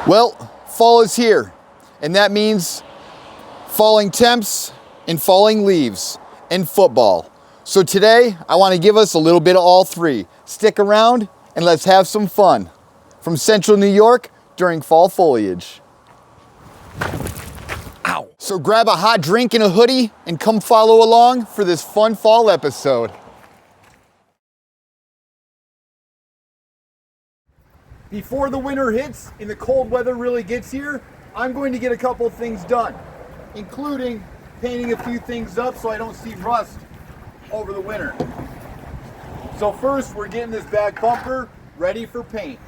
Well, fall is here, and that means falling temps and falling leaves and football. So today, I want to give us a little bit of all three. Stick around and let's have some fun. From Central New York during fall foliage. Ow. So grab a hot drink and a hoodie and come follow along for this fun fall episode. Before the winter hits and the cold weather really gets here, I'm going to get a couple things done, including painting a few things up so I don't see rust over the winter. So first, we're getting this back bumper ready for paint.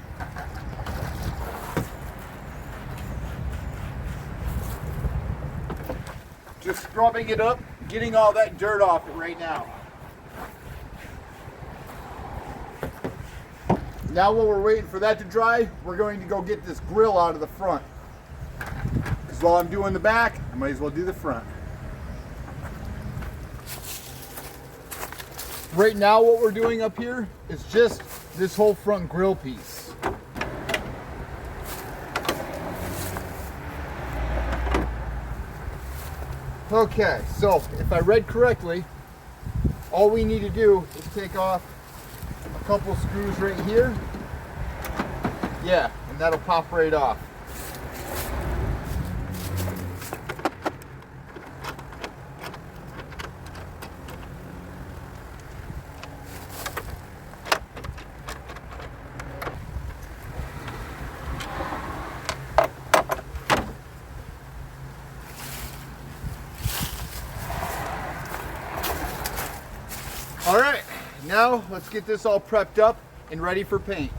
Just scrubbing it up, getting all that dirt off it right now. Now while we're waiting for that to dry, we're going to go get this grill out of the front. Because while I'm doing the back, I might as well do the front. Right now what we're doing up here is just this whole front grill piece. Okay, so if I read correctly, all we need to do is take off a couple screws right here. Yeah, and that'll pop right off. All right, now let's get this all prepped up and ready for paint.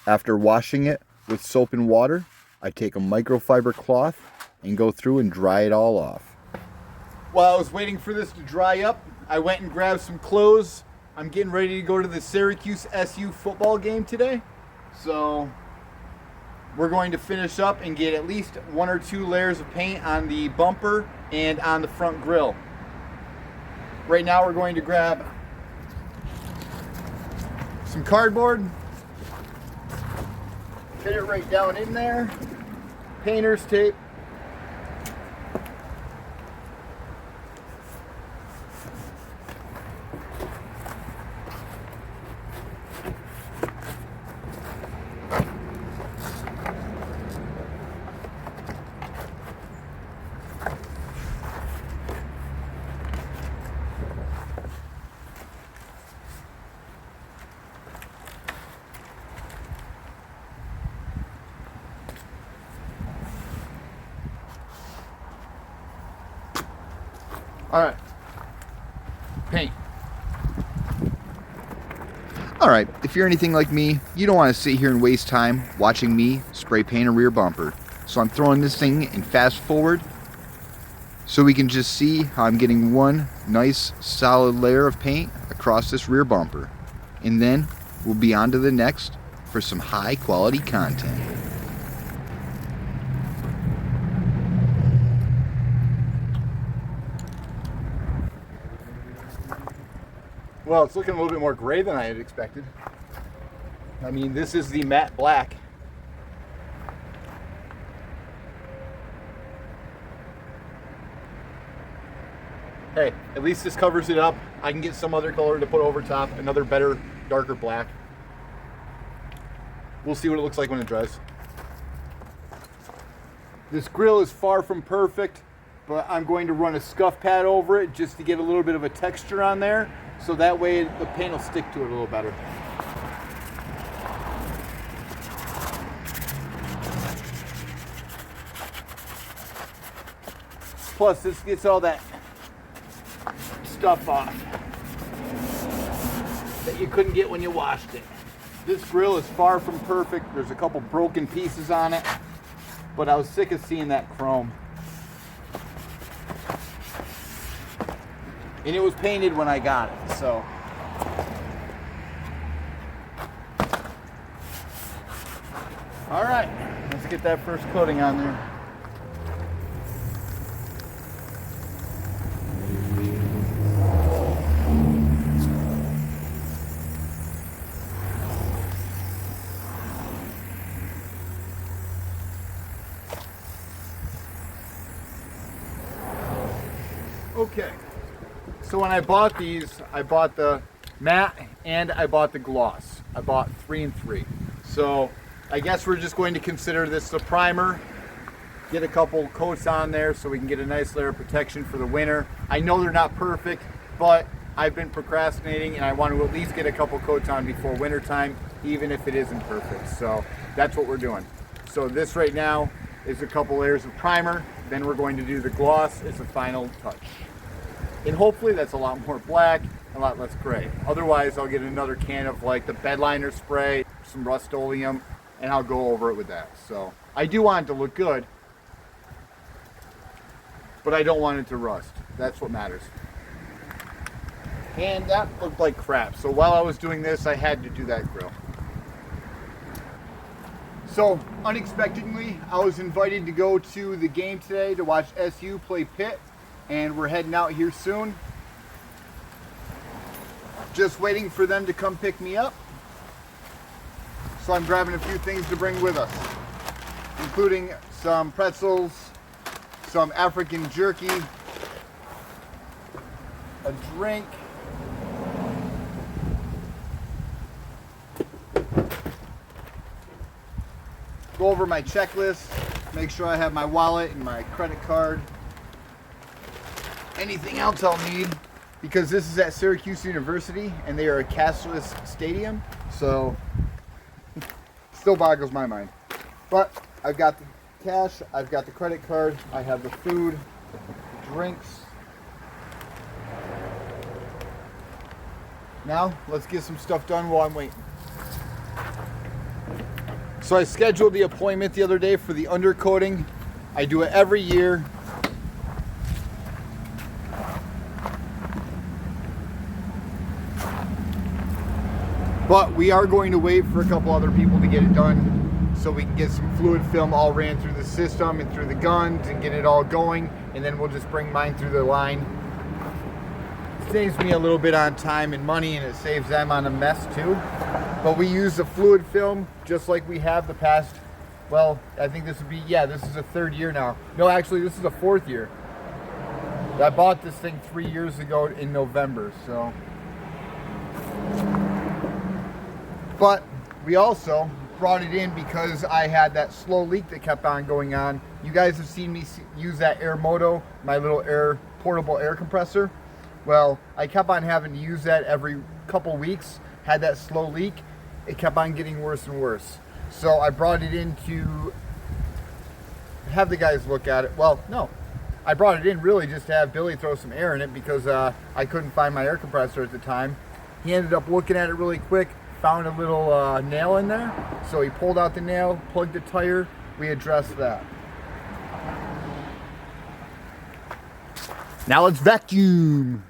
After washing it with soap and water, I take a microfiber cloth and go through and dry it all off. While I was waiting for this to dry up, I went and grabbed some clothes. I'm getting ready to go to the Syracuse SU football game today. So we're going to finish up and get at least 1 or 2 layers of paint on the bumper and on the front grille. Right now we're going to grab some cardboard, fit it right down in there, painter's tape, all right, paint. All right, if you're anything like me, you don't want to sit here and waste time watching me spray paint a rear bumper. So I'm throwing this thing in fast forward so we can just see how I'm getting one nice solid layer of paint across this rear bumper. And then we'll be on to the next for some high quality content. Well, it's looking a little bit more gray than I had expected. I mean, this is the matte black. Hey, at least this covers it up. I can get some other color to put over top, another better, darker black. We'll see what it looks like when it dries. This grill is far from perfect, but I'm going to run a scuff pad over it just to get a little bit of a texture on there, so that way the paint will stick to it a little better. Plus, this gets all that stuff off that you couldn't get when you washed it. This grill is far from perfect. There's a couple broken pieces on it, but I was sick of seeing that chrome. And it was painted when I got it, so. All right, let's get that first coating on there. Okay, so when I bought these, I bought the matte and I bought the gloss. I bought 3 and 3. So I guess we're just going to consider this the primer. Get a couple coats on there so we can get a nice layer of protection for the winter. I know they're not perfect, but I've been procrastinating and I want to at least get a couple coats on before winter time, even if it isn't perfect. So that's what we're doing. So this right now is a couple layers of primer. Then we're going to do the gloss as a final touch. And hopefully that's a lot more black, a lot less gray. Otherwise I'll get another can of like the bed liner spray, some Rust-Oleum, and I'll go over it with that. So I do want it to look good, but I don't want it to rust. That's what matters. And that looked like crap. So while I was doing this, I had to do that grill. So unexpectedly, I was invited to go to the game today to watch SU play Pitt, and we're heading out here soon. Just waiting for them to come pick me up. So I'm grabbing a few things to bring with us, including some pretzels, some African jerky, a drink, go over my checklist, make sure I have my wallet and my credit card, anything else I'll need, because this is at Syracuse University and they are a cashless stadium, so still boggles my mind. But I've got the cash, I've got the credit card, I have the food, the drinks. Now let's get some stuff done while I'm waiting. So I scheduled the appointment the other day for the undercoating. I do it every year. But we are going to wait for a couple other people to get it done so we can get some fluid film all ran through the system and through the guns and get it all going, and then we'll just bring mine through the line. It saves me a little bit on time and money, and it saves them on a mess too. But we use the fluid film just like we have the past, well, I think this would be, yeah, this is the 3rd year now. No, actually, this is the 4th year. I bought this thing 3 years ago in November, so. But we also brought it in because I had that slow leak that kept on going on. You guys have seen me use that Air Moto, my little portable air compressor. Well, I kept on having to use that every couple weeks, had that slow leak. It kept on getting worse and worse. So I brought it in to have the guys look at it. Well, no, I brought it in really just to have Billy throw some air in it because I couldn't find my air compressor at the time. He ended up looking at it really quick, found a little nail in there. So he pulled out the nail, plugged the tire, we addressed that. Now let's vacuum.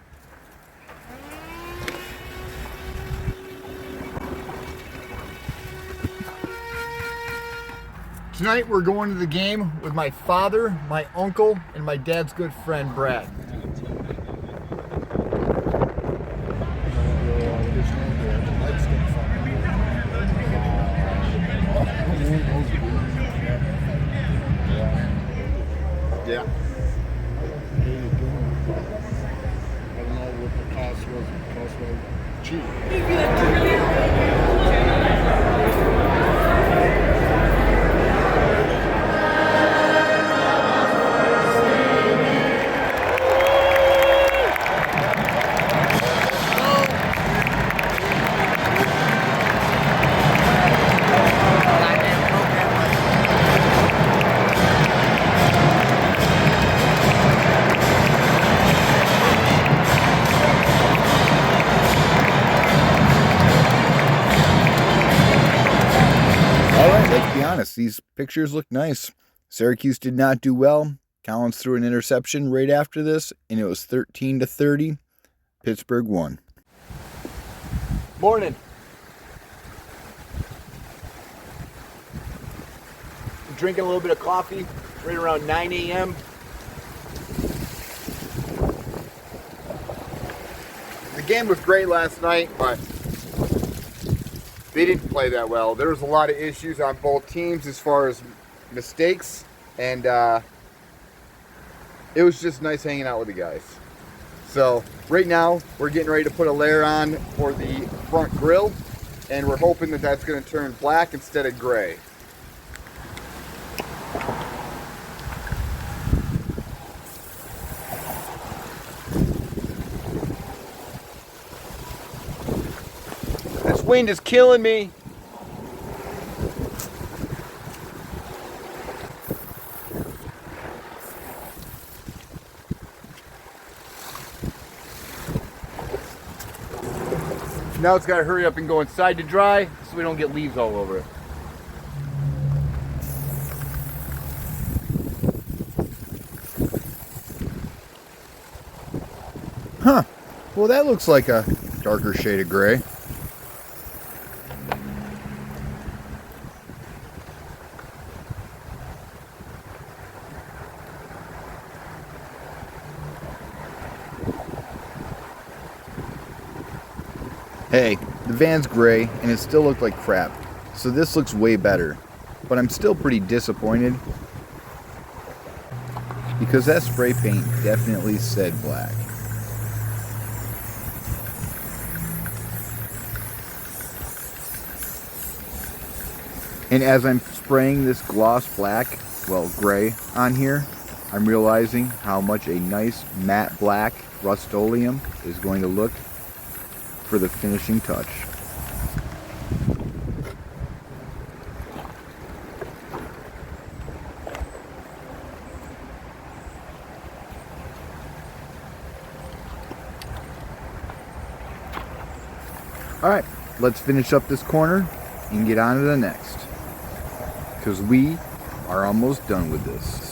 Tonight we're going to the game with my father, my uncle, and my dad's good friend, Brad. Yeah. I don't know what the cost was. The cost was cheap. Let's be honest, these pictures look nice. Syracuse did not do well. Collins threw an interception right after this, and it was 13-30. Pittsburgh won. Morning. Drinking a little bit of coffee right around 9 a.m. The game was great last night, but they didn't play that well. There was a lot of issues on both teams as far as mistakes, and it was just nice hanging out with the guys. So right now we're getting ready to put a layer on for the front grille, and we're hoping that that's going to turn black instead of gray. This wind is killing me. Now it's got to hurry up and go inside to dry so we don't get leaves all over it. Huh. Well, that looks like a darker shade of gray. Hey, the van's gray and it still looked like crap, so this looks way better. But I'm still pretty disappointed because that spray paint definitely said black. And as I'm spraying this gloss black, well, gray on here, I'm realizing how much a nice matte black Rust-Oleum is going to look for the finishing touch. Alright, let's finish up this corner and get on to the next, because we are almost done with this.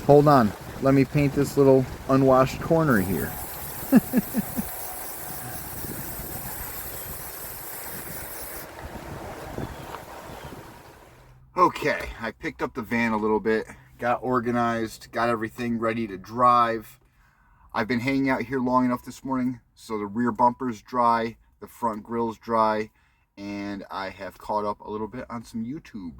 Hold on, let me paint this little unwashed corner here. Okay, I picked up the van a little bit, got organized, got everything ready to drive. I've been hanging out here long enough this morning so the rear bumper's dry, the front grill's dry, and I have caught up a little bit on some YouTube.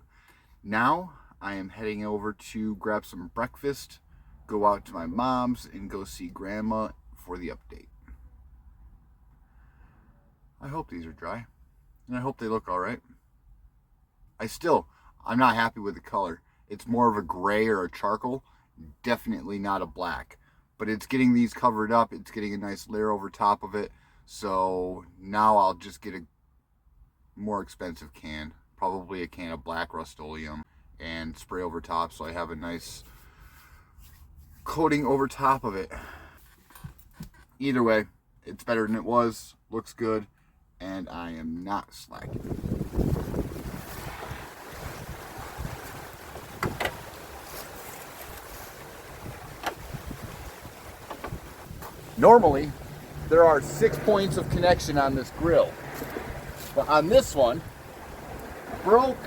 Now I am heading over to grab some breakfast, go out to my mom's, and go see Grandma for the update. I hope these are dry, and I hope they look all right. I'm not happy with the color. It's more of a gray or a charcoal, definitely not a black. But it's getting these covered up, it's getting a nice layer over top of it, so now I'll just get a more expensive can, probably a can of black Rust-Oleum, and spray over top so I have a nice coating over top of it. Either way, it's better than it was, looks good, and I am not slacking. Normally, there are 6 points of connection on this grill, but on this one, broke.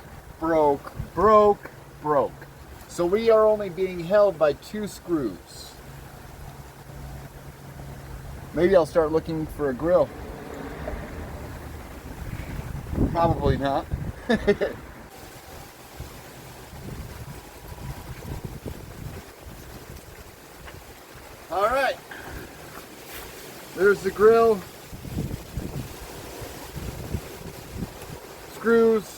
So we are only being held by 2 screws. Maybe I'll start looking for a grill. Probably not. All right. There's the grill. Screws.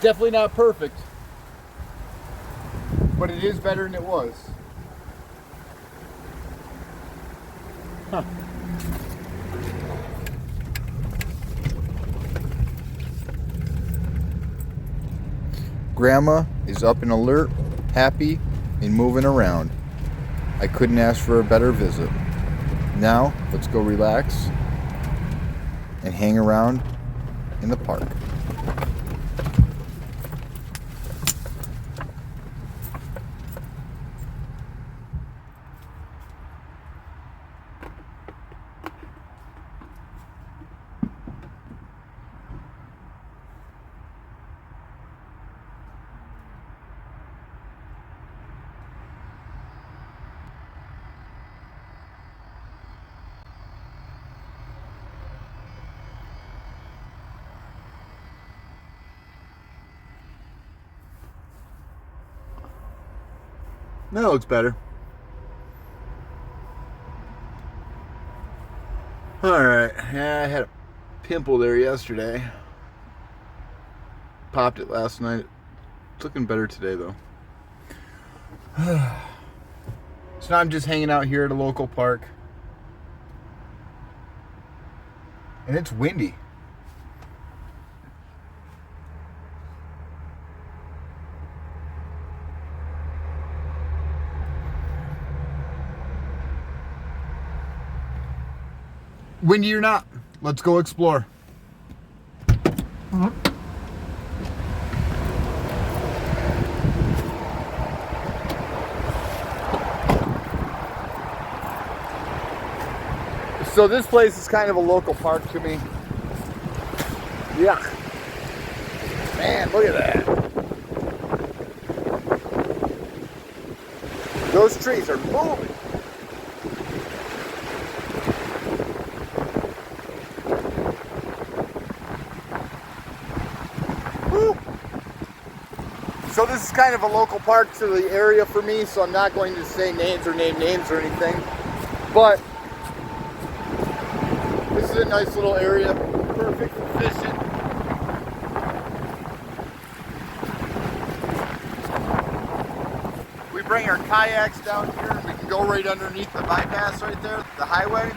definitely not perfect, but it is better than it was. Huh. Grandma is up and alert, happy, and moving around. I couldn't ask for a better visit. Now, let's go relax and hang around in the park. That looks better. Alright, yeah, I had a pimple there yesterday. Popped it last night. It's looking better today though. So now I'm just hanging out here at a local park. And it's windy. Windy or not, let's go explore. So this place is kind of a local park to me. Yeah. Man, look at that. Those trees are moving. So this is kind of a local park to the area for me, so I'm not going to say names or name names or anything. But this is a nice little area, perfect for fishing. We bring our kayaks down here and we can go right underneath the bypass right there, the highway.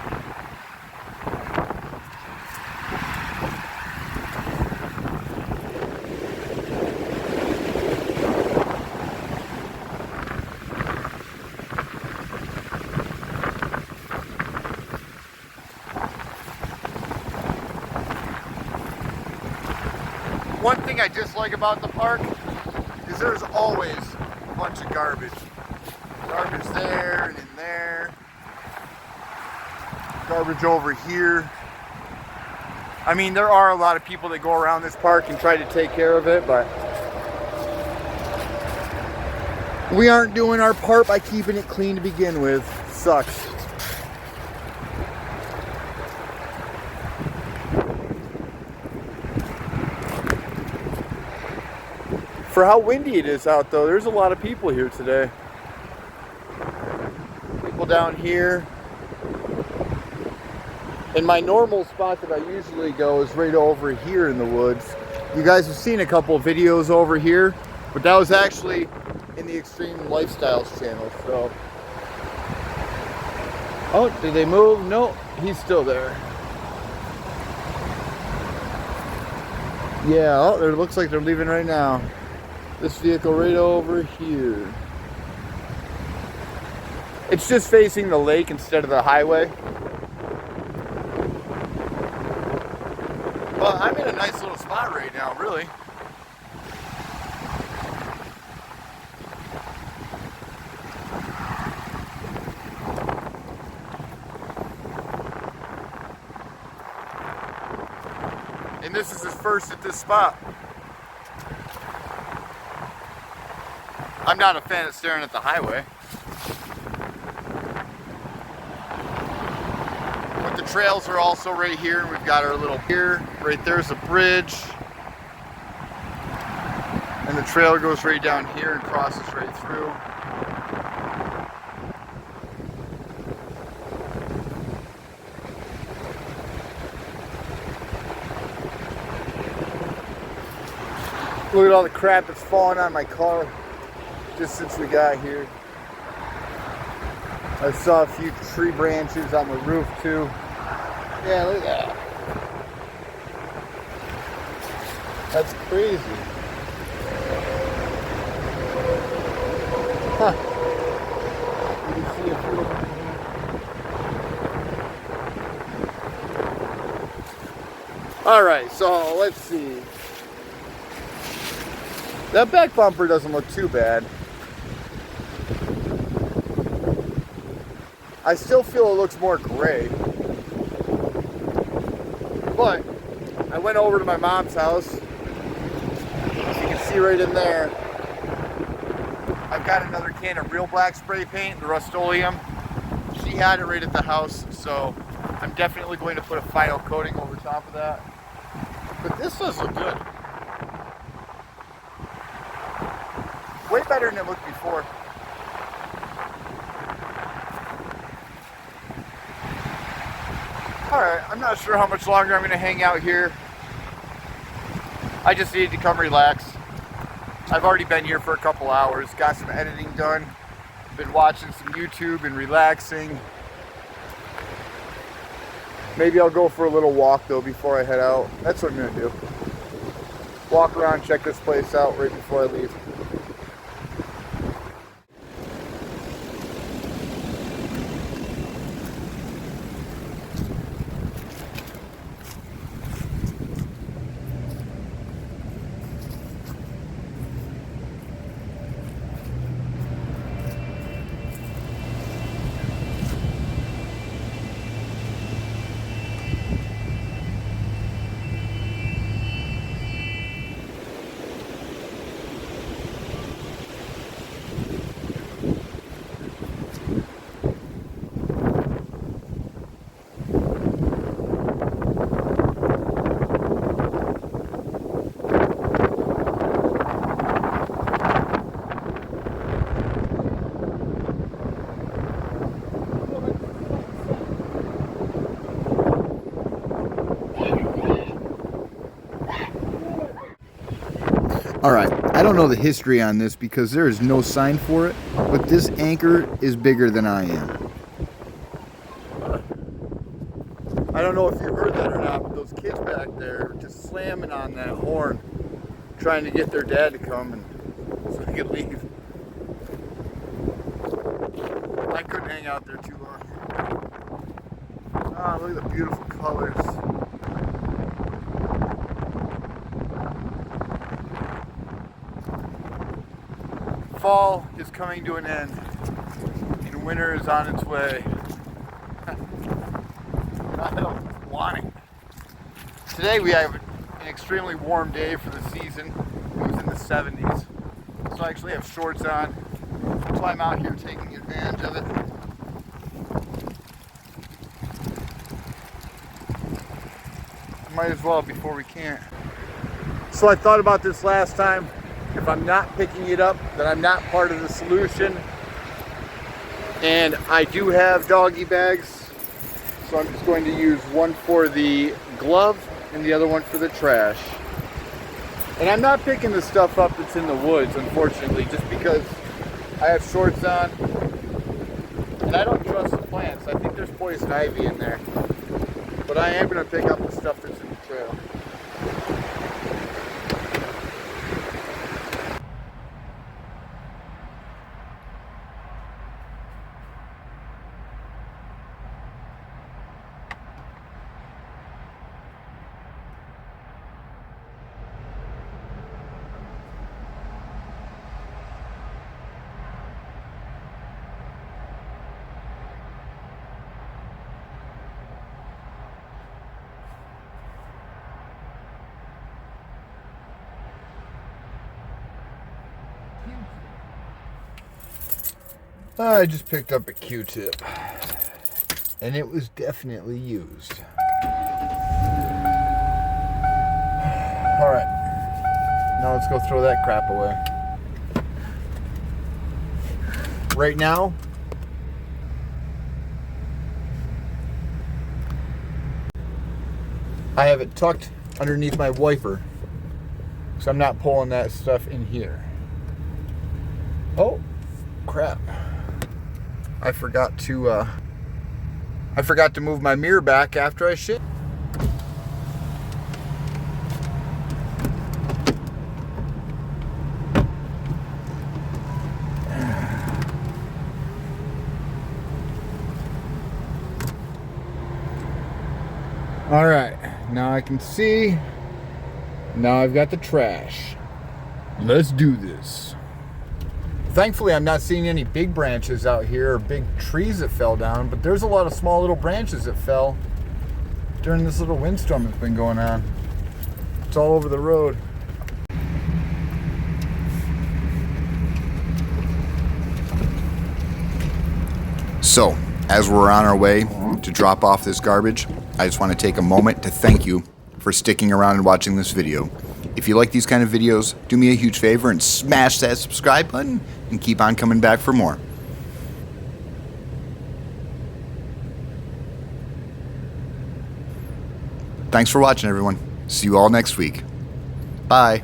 One thing I dislike about the park is there's always a bunch of garbage. Garbage there and in there. Garbage over here. I mean, there are a lot of people that go around this park and try to take care of it, but we aren't doing our part by keeping it clean to begin with. Sucks. For how windy it is out though, there's a lot of people here today. People down here. And my normal spot that I usually go is right over here in the woods. You guys have seen a couple of videos over here, but that was actually in the Extreme Lifestyles channel, so. Oh, did they move? No, he's still there. Yeah, oh, it looks like they're leaving right now. This vehicle right over here. It's just facing the lake instead of the highway. Well, I'm in a nice little spot right now, really. And this is his first at this spot. I'm not a fan of staring at the highway. But the trails are also right here. We've got our little pier. Right there's a bridge. And the trail goes right down here and crosses right through. Look at all the crap that's falling on my car just since we got here. I saw a few tree branches on the roof too. Yeah, look at that. That's crazy. Huh. You can see a few of them here. Alright, so let's see. That back bumper doesn't look too bad. I still feel it looks more gray. But I went over to my mom's house. As you can see right in there, I've got another can of real black spray paint, the Rust-Oleum. She had it right at the house, so I'm definitely going to put a final coating over top of that. But this does look good. Way better than it looked before. Alright, I'm not sure how much longer I'm going to hang out here. I just needed to come relax. I've already been here for a couple hours, got some editing done, been watching some YouTube and relaxing. Maybe I'll go for a little walk though before I head out. That's what I'm going to do. Walk around, check this place out right before I leave. Alright, I don't know the history on this because there is no sign for it, but this anchor is bigger than I am. I don't know if you heard that or not, but those kids back there are just slamming on that horn, trying to get their dad to come and so they could leave. I couldn't hang out there too long. Ah, look at the beautiful colors. Fall is coming to an end, and winter is on its way. I don't want it. Today we have an extremely warm day for the season. It was in the 70s, so I actually have shorts on. So I'm out here taking advantage of it. Might as well before we can't. So I thought about this last time. If I'm not picking it up, then I'm not part of the solution. And I do have doggy bags, so I'm just going to use one for the glove and the other one for the trash. And I'm not picking the stuff up that's in the woods, unfortunately, just because I have shorts on and I don't trust the plants. I think there's poison ivy in there. But I am going to pick up the stuff that's in the trail. I just picked up a Q-tip, and it was definitely used. Alright, now let's go throw that crap away. Right now, I have it tucked underneath my wiper So I'm not pulling that stuff in here. Oh, crap. I forgot to move my mirror back after I shit. All right, now I can see. Now I've got the trash. Let's do this. Thankfully, I'm not seeing any big branches out here or big trees that fell down, but there's a lot of small little branches that fell during this little windstorm that's been going on. It's all over the road. So, as we're on our way to drop off this garbage, I just want to take a moment to thank you for sticking around and watching this video. If you like these kind of videos, do me a huge favor and smash that subscribe button and keep on coming back for more. Thanks for watching, everyone. See you all next week. Bye.